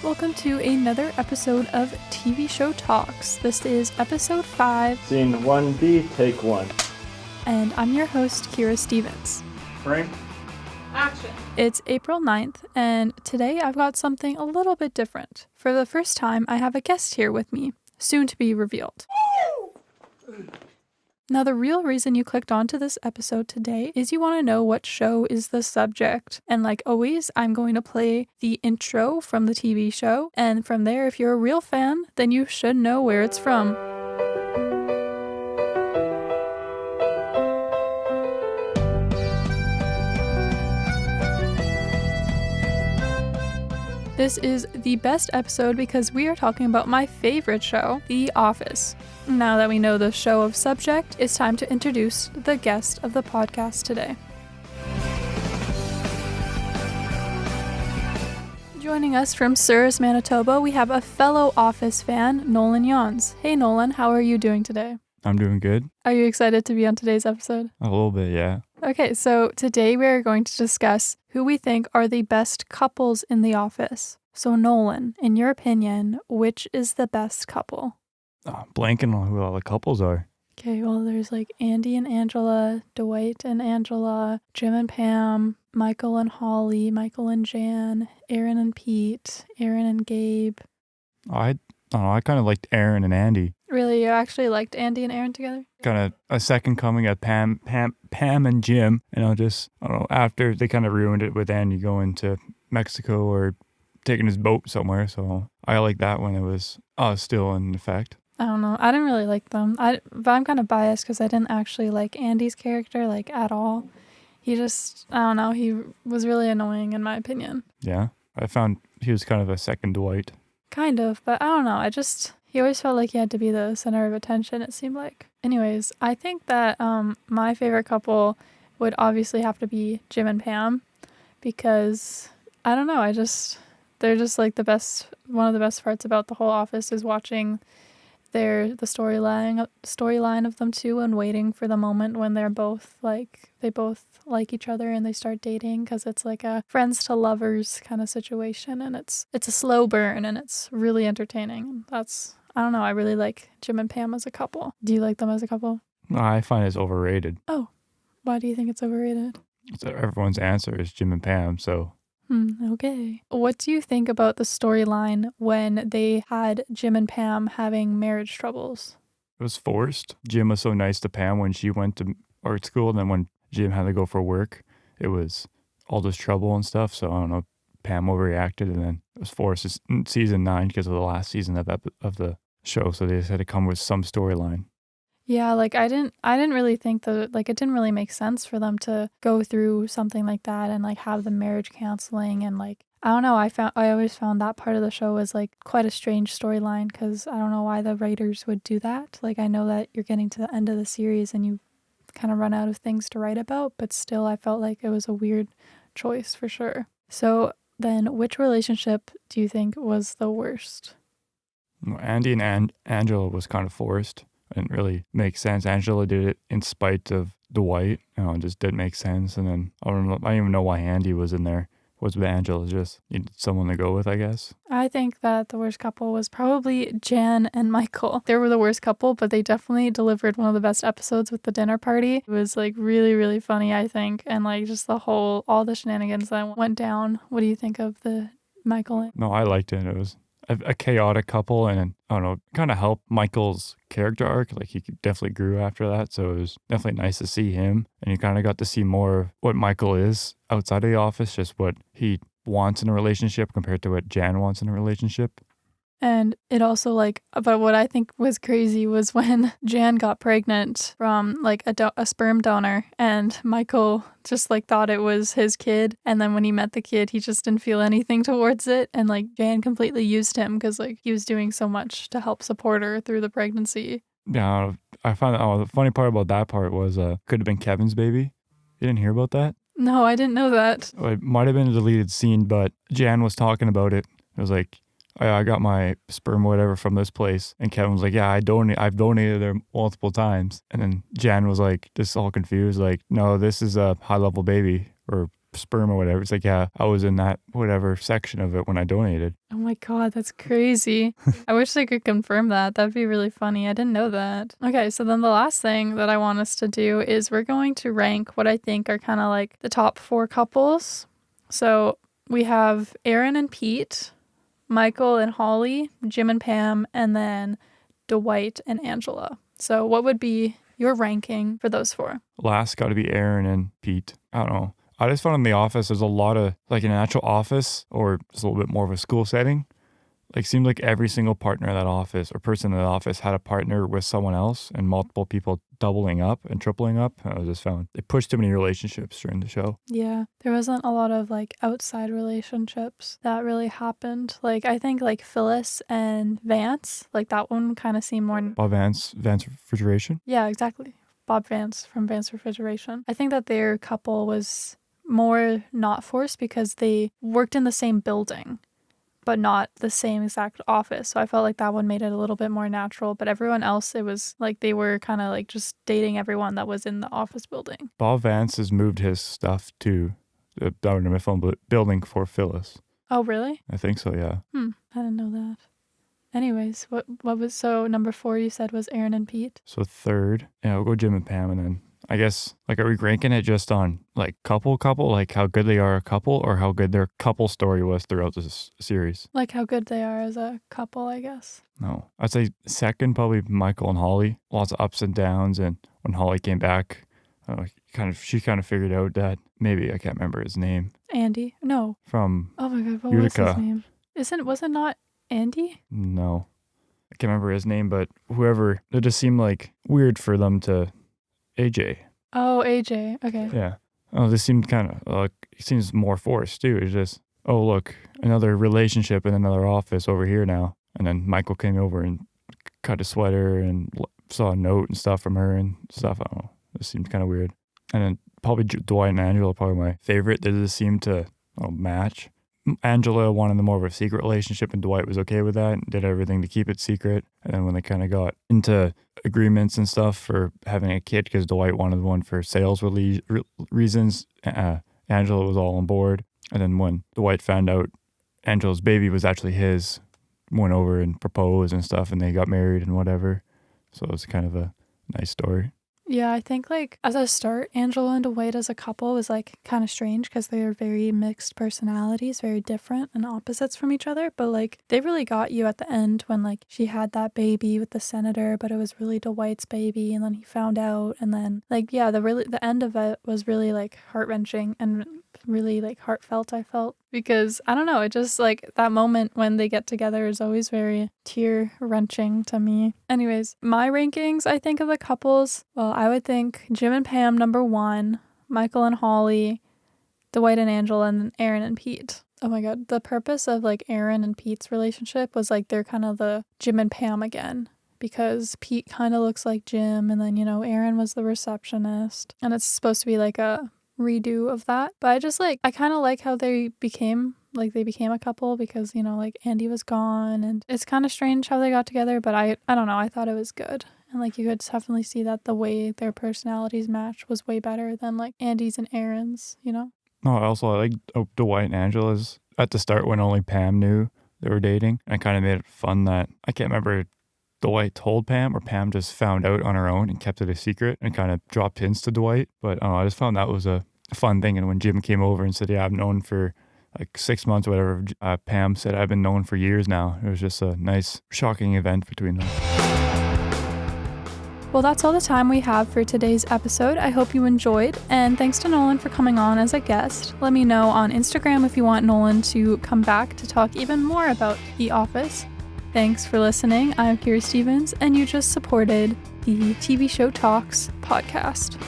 Welcome to another episode of TV Show Talks. This is episode 5. Scene 1B, take 1. And I'm your host, KeiraS Stevens. Frank? Action. It's April 9th, and today I've got something a little bit different. For the first time, I have a guest here with me, soon to be revealed. Now, the real reason you clicked onto this episode today is you want to know what show is the subject. And like always, I'm going to play the intro from the TV show. And from there, if you're a real fan, then you should know where it's from. This is the best episode because we are talking about my favorite show, The Office. Now that we know the show of subject, it's time to introduce the guest of the podcast today. Joining us from Souris, Manitoba, we have a fellow Office fan, Nolan Yons. Hey Nolan, how are you doing today? I'm doing good. Are you excited to be on today's episode? A little bit, yeah. Okay, so today we are going to discuss who we think are the best couples in The Office. So Nolan, in your opinion, which is the best couple? Blanking on who all the couples are. Okay, well, there's like Andy and Angela, Dwight and Angela, Jim and Pam, Michael and Holly, Michael and Jan, Aaron and Pete, Aaron and Gabe. I don't know, I kind of liked Aaron and Andy. Really, you actually liked Andy and Aaron together? Kind of a second coming at Pam and Jim. And I don't know, after they kind of ruined it with Andy going to Mexico or taking his boat somewhere. So I like that when it was still in effect. I don't know. I didn't really like them. But I'm kind of biased because I didn't actually like Andy's character, like, at all. He just, I don't know, he was really annoying in my opinion. Yeah, I found he was kind of a second Dwight. Kind of, but I don't know. He always felt like he had to be the center of attention, it seemed like. Anyways, I think that my favorite couple would obviously have to be Jim and Pam because, I don't know, they're just like the best, one of the best parts about the whole Office is watching the storyline of them two and waiting for the moment when they both like each other and they start dating, because it's like a friends to lovers kind of situation, and it's a slow burn and it's really entertaining. I don't know, I really like Jim and Pam as a couple. Do you like them as a couple? No, I find it's overrated. Oh, why do you think it's overrated? So everyone's answer is Jim and Pam, so... Okay. What do you think about the storyline when they had Jim and Pam having marriage troubles? It was forced. Jim was so nice to Pam when she went to art school, and then when Jim had to go for work, it was all this trouble and stuff. So I don't know, Pam overreacted, and then it was forced in season 9 because of the last season of the show. So they just had to come with some storyline. Yeah, like I didn't really think it didn't really make sense for them to go through something like that and like have the marriage counseling, and like I don't know, I always found that part of the show was like quite a strange storyline, because I don't know why the writers would do that. Like, I know that you're getting to the end of the series and you kind of run out of things to write about, but still I felt like it was a weird choice for sure. So then which relationship do you think was the worst? Andy and Angela was kind of forced. It didn't really make sense. Angela did it in spite of Dwight. It just didn't make sense. And then I don't even know why Andy was in there. Was with Angela, just needed someone to go with, I guess. I think that the worst couple was probably Jan and Michael. They were the worst couple, but they definitely delivered one of the best episodes with the dinner party. It was like really, really funny, I think. And like just all the shenanigans that went down. What do you think of the Michael? No, I liked it. It was a chaotic couple, and I don't know, kind of helped Michael's character arc. Like, he definitely grew after that, so it was definitely nice to see him, and you kind of got to see more of what Michael is outside of the office, just what he wants in a relationship compared to what Jan wants in a relationship. And it also but what I think was crazy was when Jan got pregnant from like a sperm donor, and Michael just like thought it was his kid. And then when he met the kid, he just didn't feel anything towards it. And like Jan completely used him because like he was doing so much to help support her through the pregnancy. Yeah, I found the funny part about that part was could have been Kevin's baby. You didn't hear about that? No, I didn't know that. It might have been a deleted scene, but Jan was talking about it. It was like, I got my sperm or whatever from this place. And Kevin was like, yeah, I've donated there multiple times. And then Jan was like, just all confused, like, no, this is a high level baby or sperm or whatever. It's like, yeah, I was in that whatever section of it when I donated. Oh my God, that's crazy. I wish they could confirm that. That'd be really funny. I didn't know that. Okay, so then the last thing that I want us to do is we're going to rank what I think are kind of like the top 4 couples. So we have Aaron and Pete, Michael and Holly, Jim and Pam, and then Dwight and Angela. So what would be your ranking for those 4? Last got to be Aaron and Pete. I don't know. I just found in the office, there's a lot of, like in an actual office or just a little bit more of a school setting, like seemed like every single partner in that office or person in that office had a partner with someone else and multiple people doubling up and tripling up. I just found they pushed too many relationships during the show. Yeah, there wasn't a lot of like outside relationships that really happened. Like I think like Phyllis and Vance, like that one kind of seemed more. Bob Vance Refrigeration. Yeah, exactly. Bob Vance from Vance Refrigeration. I think that their couple was more not forced because they worked in the same building, but not the same exact office. So I felt like that one made it a little bit more natural. But everyone else, it was like they were kind of like just dating everyone that was in the office building. Bob Vance has moved his stuff to the Dunder Mifflin building for Phyllis. Oh, really? I think so, yeah. I didn't know that. Anyways, what was, so number 4 you said was Aaron and Pete? So third, yeah, we'll go Jim and Pam, and then I guess, like, are we ranking it just on, like, couple, like how good they are a couple, or how good their couple story was throughout this series? Like how good they are as a couple, I guess. No. I'd say second, probably Michael and Holly. Lots of ups and downs, and when Holly came back, she kind of figured out that, maybe, I can't remember his name. Andy? No. From Oh my God, what Utica. was his name? Was it not Andy? No. I can't remember his name, but whoever, it just seemed like weird for them to... AJ. Oh, AJ. Okay. Yeah. Oh, this seemed kind of like, it seems more forced too. It's just, oh, look, another relationship in another office over here now. And then Michael came over and cut a sweater and saw a note and stuff from her and stuff. I don't know. It seemed kind of weird. And then probably Dwight and Angela are probably my favorite. They just seemed to match. Angela wanted more of a secret relationship, and Dwight was okay with that and did everything to keep it secret. And then when they kind of got into agreements and stuff for having a kid, because Dwight wanted one for sales reasons, Angela was all on board. And then when Dwight found out Angela's baby was actually his, went over and proposed and stuff, and they got married and whatever. So it was kind of a nice story. Yeah, I think like as a start, Angela and Dwight as a couple was like kind of strange because they are very mixed personalities, very different and opposites from each other. But like they really got you at the end when like she had that baby with the senator, but it was really Dwight's baby, and then he found out, and then like yeah, the end of it was really like heart-wrenching and really like heartfelt, I felt, because I don't know, it just like that moment when they get together is always very tear-wrenching to me. Anyways, my rankings, I think, of the couples, well, I would think Jim and Pam number 1, Michael and Holly, Dwight and Angela, and then Aaron and Pete. Oh my God, the purpose of like Aaron and Pete's relationship was like they're kind of the Jim and Pam again, because Pete kind of looks like Jim, and then, you know, Aaron was the receptionist, and it's supposed to be like a redo of that. But I just like, I kind of like how they became a couple, because, you know, like Andy was gone, and it's kind of strange how they got together, but I don't know, I thought it was good. And like you could definitely see that the way their personalities match was way better than like Andy's and Aaron's, you know? No, I like Dwight and Angela's at the start when only Pam knew they were dating. And it kind of made it fun that, I can't remember, Dwight told Pam or Pam just found out on her own and kept it a secret and kind of dropped hints to Dwight. But I just found that was a fun thing. And when Jim came over and said, yeah, I've known for like 6 months or whatever, Pam said, I've been known for years now. It was just a nice, shocking event between them. Well, that's all the time we have for today's episode. I hope you enjoyed, and thanks to Nolan for coming on as a guest. Let me know on Instagram if you want Nolan to come back to talk even more about The Office. Thanks for listening. I'm Keira Stevens, and you just supported the TV Show Talks podcast.